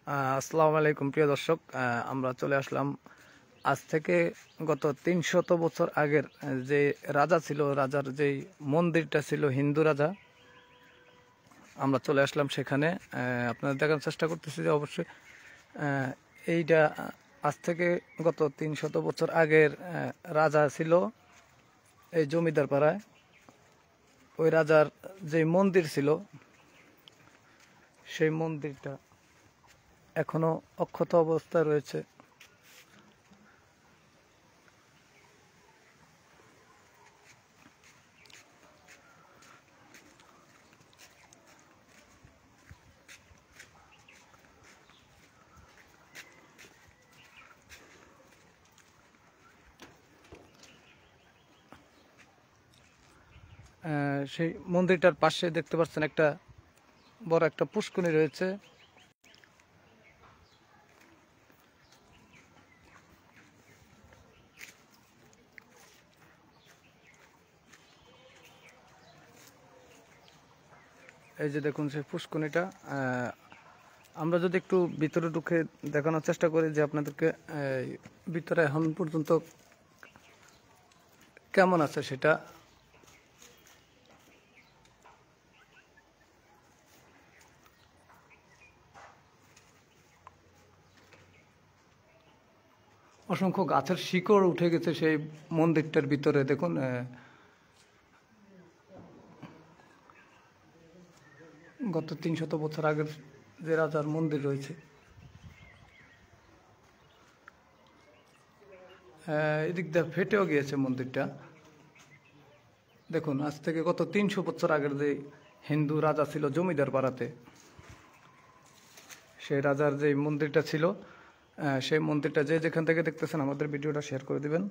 আসসালামু আলাইকুম প্রিয় দর্শক, আমরা চলে আসলাম আজ থেকে গত ৩০০ বছর আগের যে রাজা ছিল, রাজার যেই মন্দিরটা ছিল, হিন্দু রাজা। আমরা চলে আসলাম সেখানে। আপনাদের দেখার চেষ্টা করতেছি যে অবশ্যই এইটা আজ থেকে গত ৩০০ বছর আগের রাজা ছিল এই জমিদার পাড়ায়। ওই রাজার যে মন্দির ছিল, সেই মন্দিরটা এখনো অক্ষত অবস্থায় রয়েছে। সেই মন্দিরটার পাশে দেখতে পাচ্ছেন একটা বড় একটা পুষ্করিণী রয়েছে। এই যে দেখুন সেই পুষ্করিণীটা। আমরা যদি একটু ভিতরে ঢুকে দেখানোর চেষ্টা করি যে আপনাদেরকে ভিতরে এখন পর্যন্ত কেমন আছে সেটা। অসংখ্য গাছের শিকড় উঠে গেছে সেই মন্দিরটার ভিতরে। দেখুন গত ৩০০ বছর আগের যে রাজার মন্দির রয়েছে, এদিক দিয়ে ফেটেও গিয়েছে মন্দিরটা। দেখুন আজ থেকে গত ৩০০ বছর আগের যে হিন্দু রাজা ছিল জমিদার পাড়াতে, সেই রাজার যে মন্দিরটা ছিল, সেই মন্দিরটা যে যেখান থেকে দেখতেছেন আমাদের ভিডিওটা শেয়ার করে দিবেন।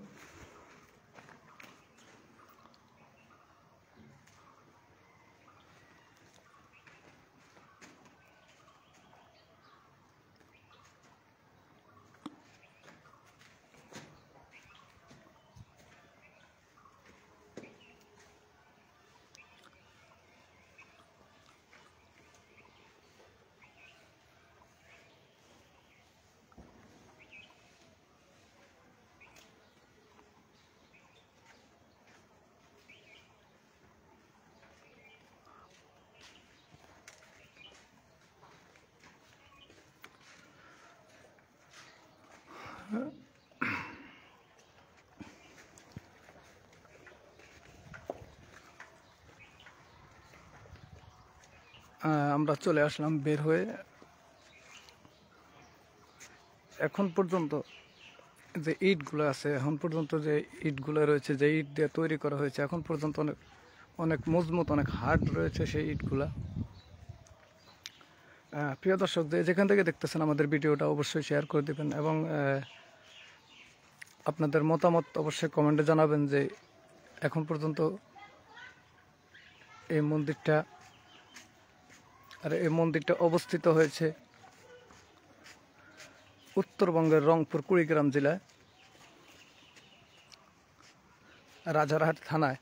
আমরা চলে আসলাম বের হয়ে। এখন পর্যন্ত যে ইটগুলো আছে, এখন পর্যন্ত যে ইটগুলো রয়েছে, যে ইট দিয়ে তৈরি করা হয়েছে, এখন পর্যন্ত অনেক অনেক মজবুত, অনেক হার্ড রয়েছে সেই ইটগুলা। প্রিয় দর্শক, যেখান থেকে দেখতেছেন আমাদের ভিডিওটা অবশ্যই শেয়ার করে দেবেন এবং আপনাদের মতামত অবশ্যই কমেন্টে জানাবেন যে এখন পর্যন্ত এই মন্দিরটা অবস্থিত হয়েছে উত্তরবঙ্গের রংপুর কুড়িগ্রাম জেলায় রাজারহাট থানায়।